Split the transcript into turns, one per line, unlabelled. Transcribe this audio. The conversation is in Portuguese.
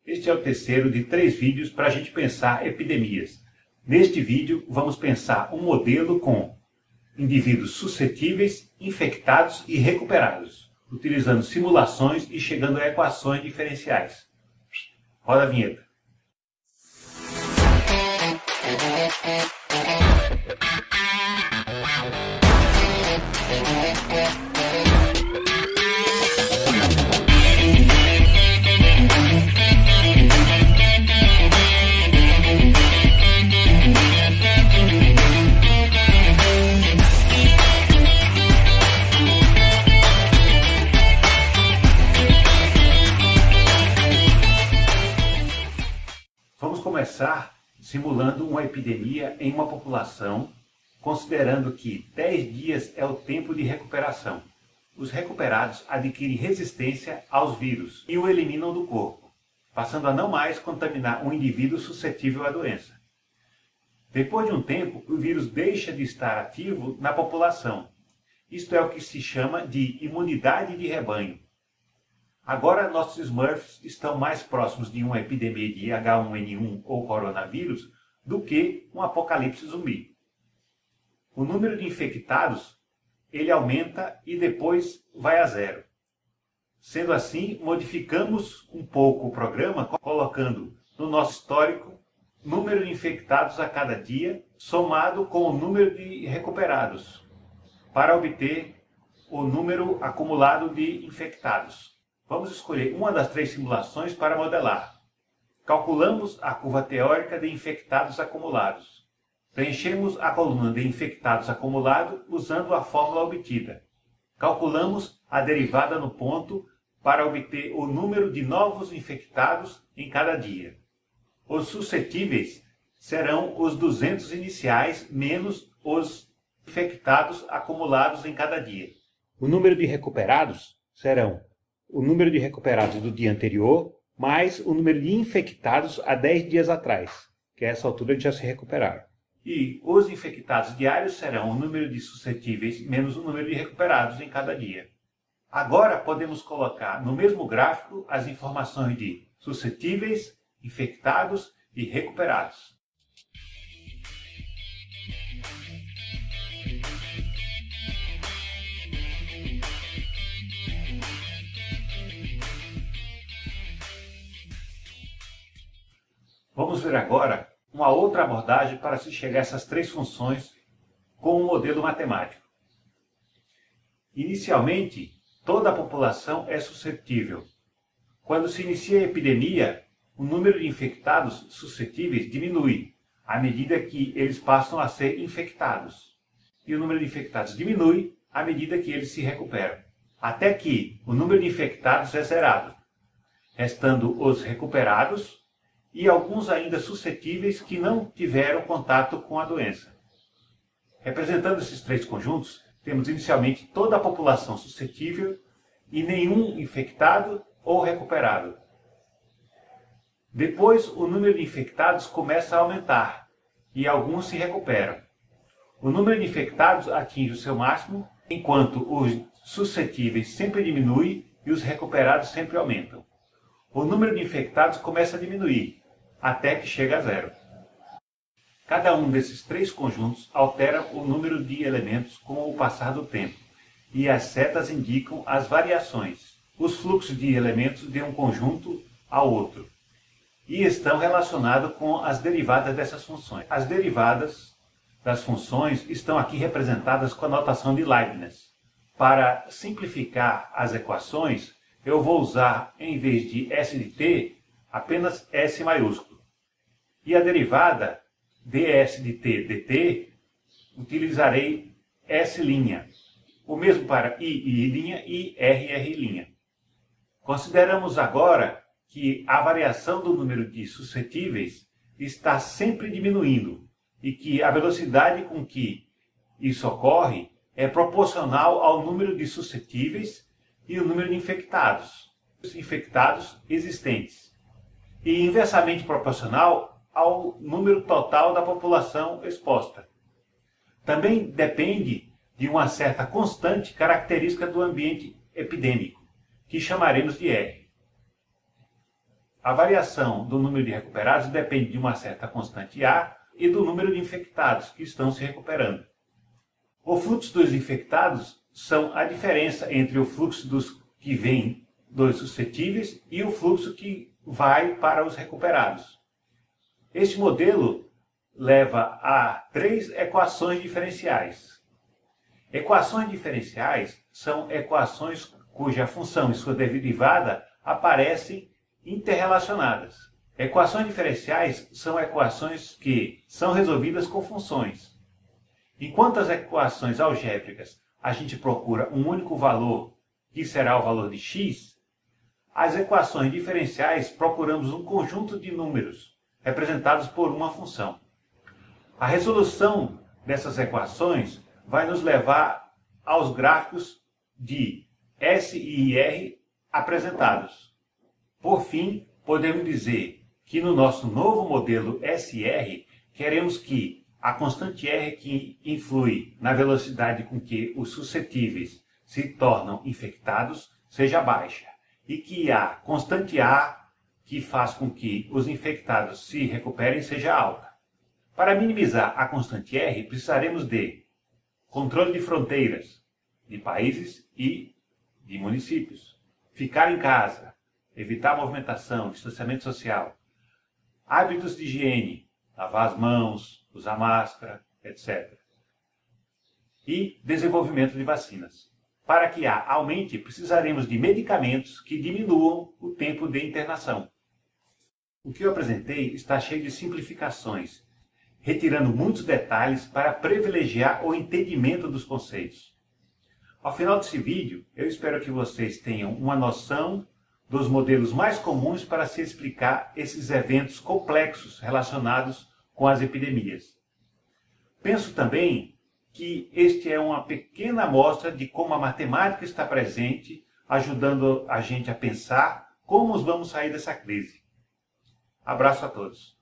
Este é o terceiro de 3 vídeos para a gente pensar epidemias. Neste vídeo, vamos pensar um modelo com indivíduos suscetíveis, infectados e recuperados, utilizando simulações e chegando a equações diferenciais. Roda a vinheta. Vamos começar simulando uma epidemia em uma população, considerando que 10 dias é o tempo de recuperação. Os recuperados adquirem resistência aos vírus e o eliminam do corpo, passando a não mais contaminar um indivíduo suscetível à doença. Depois de um tempo, o vírus deixa de estar ativo na população. Isto é o que se chama de imunidade de rebanho. Agora, nossos Smurfs estão mais próximos de uma epidemia de H1N1 ou coronavírus do que um apocalipse zumbi. O número de infectados, ele aumenta e depois vai a zero. Sendo assim, modificamos um pouco o programa, colocando no nosso histórico número de infectados a cada dia, somado com o número de recuperados, para obter o número acumulado de infectados. Vamos escolher uma das 3 simulações para modelar. Calculamos a curva teórica de infectados acumulados. Preenchemos a coluna de infectados acumulados usando a fórmula obtida. Calculamos a derivada no ponto para obter o número de novos infectados em cada dia. Os suscetíveis serão os 200 iniciais menos os infectados acumulados em cada dia. O número de recuperados serão o número de recuperados do dia anterior, mais o número de infectados há 10 dias atrás, que a essa altura já se recuperaram. E os infectados diários serão o número de suscetíveis menos o número de recuperados em cada dia. Agora podemos colocar no mesmo gráfico as informações de suscetíveis, infectados e recuperados. Vamos ver agora uma outra abordagem para se chegar a essas 3 funções com um modelo matemático. Inicialmente, toda a população é suscetível. Quando se inicia a epidemia, o número de infectados suscetíveis diminui à medida que eles passam a ser infectados. E o número de infectados diminui à medida que eles se recuperam. Até que o número de infectados é zerado, restando os recuperados e alguns ainda suscetíveis que não tiveram contato com a doença. Representando esses 3 conjuntos, temos inicialmente toda a população suscetível e nenhum infectado ou recuperado. Depois, o número de infectados começa a aumentar e alguns se recuperam. O número de infectados atinge o seu máximo, enquanto os suscetíveis sempre diminuem e os recuperados sempre aumentam. O número de infectados começa a diminuir, até que chega a zero. Cada um desses 3 conjuntos altera o número de elementos com o passar do tempo, e as setas indicam as variações, os fluxos de elementos de um conjunto ao outro, e estão relacionados com as derivadas dessas funções. As derivadas das funções estão aqui representadas com a notação de Leibniz. Para simplificar as equações, eu vou usar, em vez de S de t, apenas S maiúsculo. E a derivada ds de t dt, utilizarei S'. O mesmo para I' e RR'. Consideramos agora que a variação do número de suscetíveis está sempre diminuindo e que a velocidade com que isso ocorre é proporcional ao número de suscetíveis e o número de infectados existentes, e inversamente proporcional ao número total da população exposta. Também depende de uma certa constante característica do ambiente epidêmico, que chamaremos de R. A variação do número de recuperados depende de uma certa constante A e do número de infectados que estão se recuperando. O fluxo dos infectados são a diferença entre o fluxo dos que vêm dos suscetíveis e o fluxo que vai para os recuperados. Este modelo leva a 3 equações diferenciais. Equações diferenciais são equações cuja função e sua derivada aparecem interrelacionadas. Equações diferenciais são equações que são resolvidas com funções. Enquanto as equações algébricas a gente procura um único valor, que será o valor de x, as equações diferenciais procuramos um conjunto de números, representados por uma função. A resolução dessas equações vai nos levar aos gráficos de S e R apresentados. Por fim, podemos dizer que no nosso novo modelo SR, queremos que a constante R que influi na velocidade com que os suscetíveis se tornam infectados seja baixa e que a constante A que faz com que os infectados se recuperem seja alta. Para minimizar a constante R, precisaremos de controle de fronteiras, de países e de municípios, ficar em casa, evitar movimentação, distanciamento social, hábitos de higiene, lavar as mãos, usar máscara, etc. E desenvolvimento de vacinas. Para que A aumente, precisaremos de medicamentos que diminuam o tempo de internação. O que eu apresentei está cheio de simplificações, retirando muitos detalhes para privilegiar o entendimento dos conceitos. Ao final desse vídeo, eu espero que vocês tenham uma noção dos modelos mais comuns para se explicar esses eventos complexos relacionados com as epidemias. Penso também que este é uma pequena amostra de como a matemática está presente, ajudando a gente a pensar como vamos sair dessa crise. Abraço a todos.